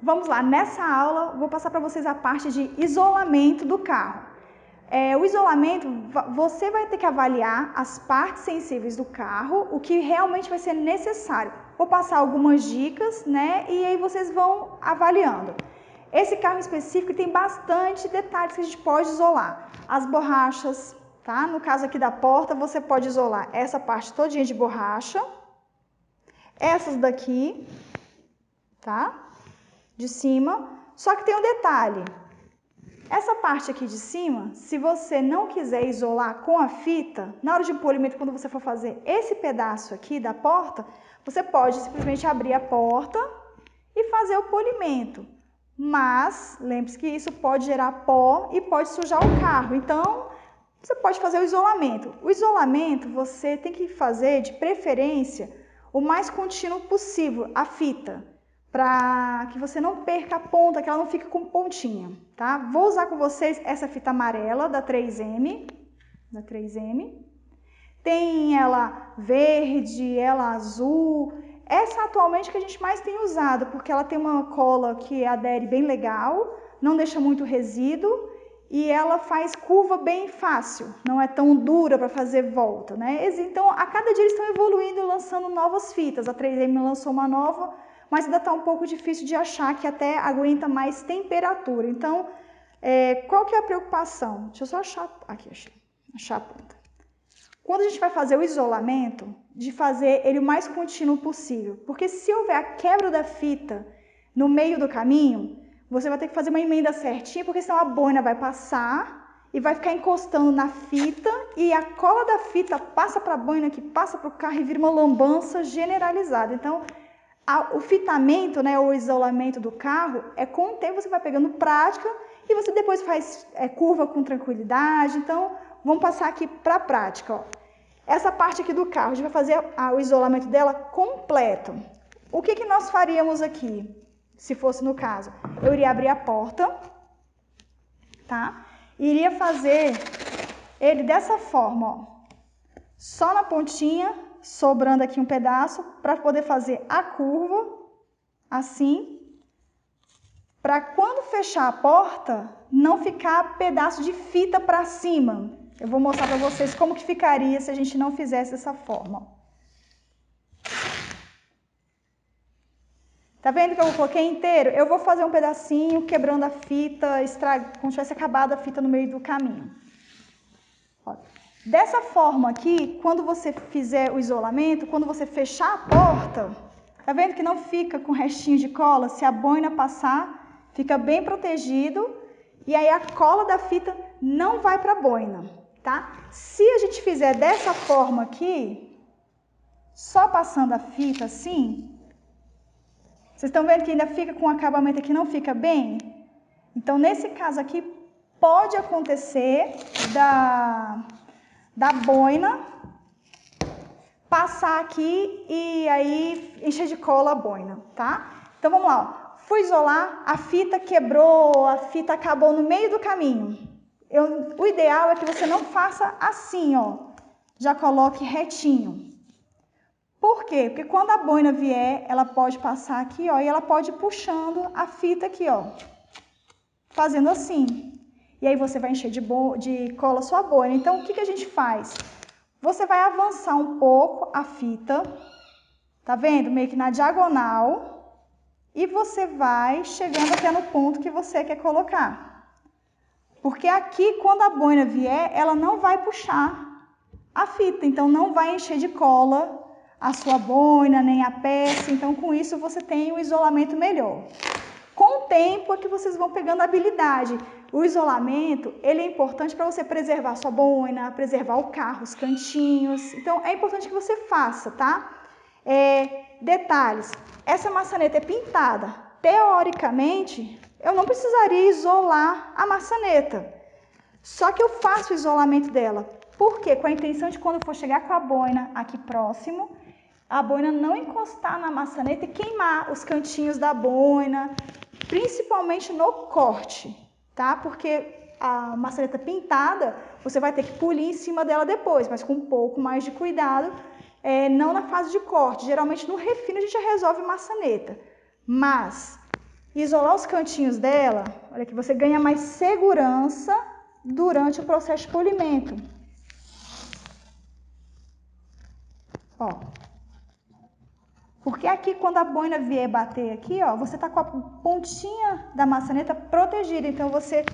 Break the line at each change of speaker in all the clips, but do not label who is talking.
Vamos lá, nessa aula vou passar para vocês a parte de isolamento do carro. O isolamento, você vai ter que avaliar as partes sensíveis do carro, o que realmente vai ser necessário. Vou passar algumas dicas, né, e aí vocês vão avaliando. Esse carro específico tem bastante detalhes que a gente pode isolar. As borrachas, tá? No caso aqui da porta, você pode isolar essa parte todinha de borracha, essas daqui, tá? De cima, só que tem um detalhe. Essa parte aqui de cima, se você não quiser isolar com a fita, na hora de polimento, quando você for fazer esse pedaço aqui da porta, você pode simplesmente abrir a porta e fazer o polimento. Mas, lembre-se que isso pode gerar pó e pode sujar o carro. Então, você pode fazer o isolamento. O isolamento você tem que fazer, de preferência, o mais contínuo possível, a fita, para que você não perca a ponta, que ela não fique com pontinha, tá? Vou usar com vocês essa fita amarela da 3M, Tem ela verde, ela azul. Essa atualmente que a gente mais tem usado, porque ela tem uma cola que adere bem legal, não deixa muito resíduo e ela faz curva bem fácil, não é tão dura para fazer volta, né? Então, a cada dia eles estão evoluindo e lançando novas fitas. A 3M lançou uma nova, mas ainda está um pouco difícil de achar, que até aguenta mais temperatura. Então, qual que é a preocupação? Deixa eu só achar, aqui, achar a ponta. Quando a gente vai fazer o isolamento, de fazer ele o mais contínuo possível, porque se houver a quebra da fita no meio do caminho, você vai ter que fazer uma emenda certinha, porque senão a boina vai passar e vai ficar encostando na fita e a cola da fita passa para a boina, que passa para o carro e vira uma lambança generalizada. Então, o fitamento, né, o isolamento do carro, com o tempo você vai pegando prática e você depois faz curva com tranquilidade. Então, vamos passar aqui para a prática. Ó. Essa parte aqui do carro, a gente vai fazer o isolamento dela completo. O que nós faríamos aqui, se fosse no caso? Eu iria abrir a porta, tá? Iria fazer ele dessa forma, ó. Só na pontinha, sobrando aqui um pedaço, para poder fazer a curva, assim, para quando fechar a porta, não ficar pedaço de fita para cima. Eu vou mostrar para vocês como que ficaria se a gente não fizesse dessa forma. Tá vendo que eu coloquei inteiro? Eu vou fazer um pedacinho, quebrando a fita, como tivesse acabado a fita no meio do caminho. Ó. Dessa forma aqui, quando você fizer o isolamento, quando você fechar a porta, tá vendo que não fica com restinho de cola? Se a boina passar, fica bem protegido e aí a cola da fita não vai para a boina, tá? Se a gente fizer dessa forma aqui, só passando a fita assim, vocês estão vendo que ainda fica com o acabamento aqui, não fica bem? Então, nesse caso aqui, pode acontecer da boina passar aqui e aí encher de cola a boina, tá? Então, vamos lá. Ó. Fui isolar, a fita quebrou, a fita acabou no meio do caminho. O ideal é que você não faça assim, ó. Já coloque retinho. Por quê? Porque quando a boina vier, ela pode passar aqui, ó, e ela pode ir puxando a fita aqui, ó. Fazendo assim. E aí você vai encher de cola sua boina. Então, o que a gente faz? Você vai avançar um pouco a fita, tá vendo? Meio que na diagonal. E você vai chegando até no ponto que você quer colocar. Porque aqui, quando a boina vier, ela não vai puxar a fita. Então, não vai encher de cola a sua boina, nem a peça. Então, com isso, você tem um isolamento melhor. Com o tempo é que vocês vão pegando habilidade. O isolamento, ele é importante para você preservar a sua boina, preservar o carro, os cantinhos. Então, é importante que você faça, tá? Detalhes. Essa maçaneta é pintada. Teoricamente, eu não precisaria isolar a maçaneta. Só que eu faço o isolamento dela. Por quê? Com a intenção de quando eu for chegar com a boina aqui próximo, a boina não encostar na maçaneta e queimar os cantinhos da boina, principalmente no corte, tá? Porque a maçaneta pintada, você vai ter que polir em cima dela depois, mas com um pouco mais de cuidado, não na fase de corte. Geralmente no refino a gente já resolve maçaneta, mas e isolar os cantinhos dela, olha que você ganha mais segurança durante o processo de polimento. Ó. Porque aqui, quando a boina vier bater aqui, ó, você tá com a pontinha da maçaneta protegida. Então, você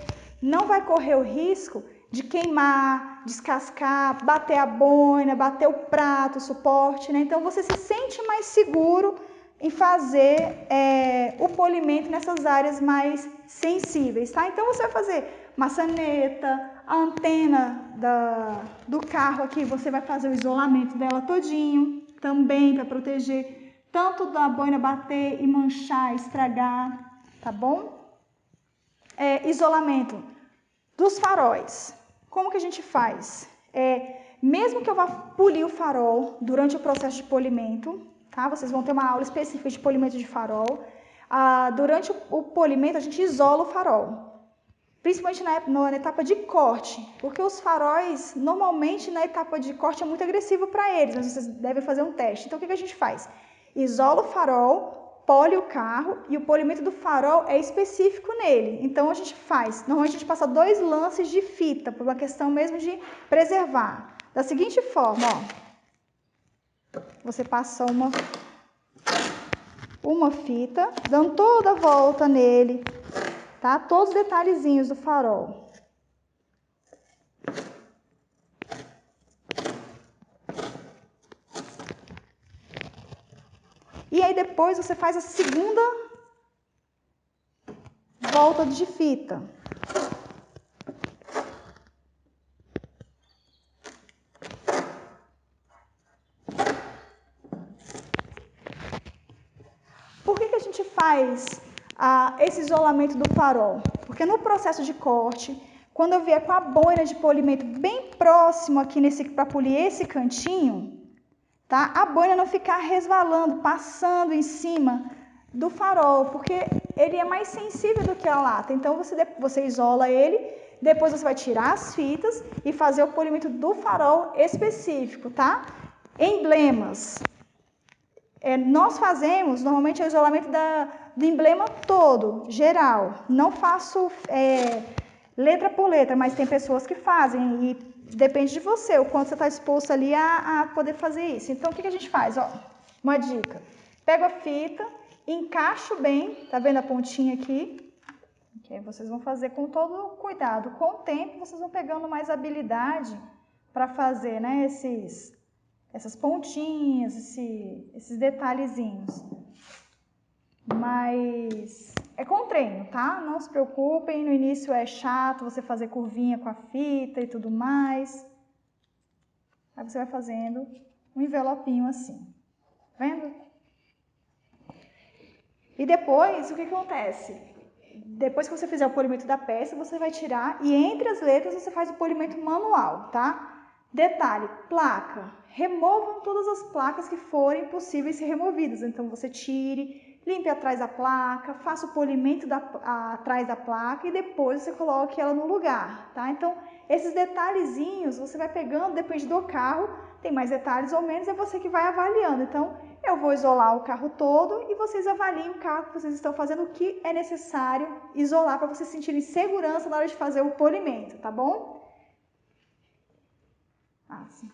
não vai correr o risco de queimar, descascar, bater a boina, bater o prato, o suporte, né? Então, você se sente mais seguro em fazer o polimento nessas áreas mais sensíveis, tá? Então, você vai fazer maçaneta, a antena do carro aqui, você vai fazer o isolamento dela todinho, também para proteger tanto da boina bater e manchar, estragar, tá bom? Isolamento dos faróis. Como que a gente faz? Mesmo que eu vá polir o farol durante o processo de polimento, tá? Vocês vão ter uma aula específica de polimento de farol. Durante o polimento, a gente isola o farol. Principalmente na etapa de corte, porque os faróis, normalmente na etapa de corte é muito agressivo para eles, mas vocês devem fazer um teste. Então, o que a gente faz? Isola o farol, pole o carro e o polimento do farol é específico nele. Então, a gente faz, normalmente a gente passa 2 lances de fita, por uma questão mesmo de preservar. Da seguinte forma, ó, você passa uma fita, dando toda a volta nele, tá? Todos os detalhezinhos do farol. E aí depois você faz a segunda volta de fita. Por que a gente faz esse isolamento do farol? Porque no processo de corte, quando eu vier com a boina de polimento bem próximo aqui para polir esse cantinho, tá? A boina não ficar resvalando, passando em cima do farol, porque ele é mais sensível do que a lata. Então, você isola ele, depois você vai tirar as fitas e fazer o polimento do farol específico, tá? Emblemas. Nós fazemos, normalmente, o isolamento do emblema todo, geral. Não faço letra por letra, mas tem pessoas que fazem e depende de você, o quanto você está disposto ali a poder fazer isso. Então, o que a gente faz? Ó, uma dica. Pego a fita, encaixo bem, tá vendo a pontinha aqui? Que aí vocês vão fazer com todo cuidado. Com o tempo, vocês vão pegando mais habilidade para fazer, né, essas pontinhas, esses detalhezinhos. Mas é com treino, tá? Não se preocupem, no início é chato você fazer curvinha com a fita e tudo mais. Aí você vai fazendo um envelopinho assim, tá vendo? E depois, o que acontece? Depois que você fizer o polimento da peça, você vai tirar e entre as letras você faz o polimento manual, tá? Detalhe, placa. Removam todas as placas que forem possíveis ser removidas. Então, você tire, limpe atrás da placa, faça o polimento atrás da placa e depois você coloque ela no lugar, tá? Então, esses detalhezinhos você vai pegando, depende do carro, tem mais detalhes ou menos, é você que vai avaliando. Então, eu vou isolar o carro todo e vocês avaliem o carro que vocês estão fazendo, o que é necessário isolar para vocês sentirem segurança na hora de fazer o polimento, tá bom? Sim.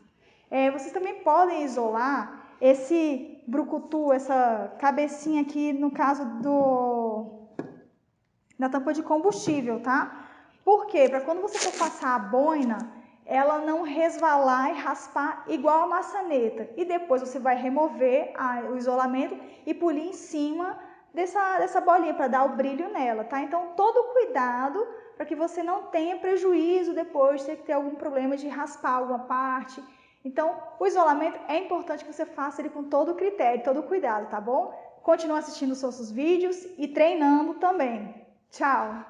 Vocês também podem isolar esse brucutu, essa cabecinha aqui, no caso da tampa de combustível, tá? Por quê? Para quando você for passar a boina, ela não resvalar e raspar igual a maçaneta. E depois você vai remover o isolamento e polir em cima dessa bolinha para dar o brilho nela, tá? Então, todo cuidado para que você não tenha prejuízo depois, ter que ter algum problema de raspar alguma parte. Então, o isolamento é importante que você faça ele com todo o critério, todo o cuidado, tá bom? Continue assistindo os nossos vídeos e treinando também. Tchau!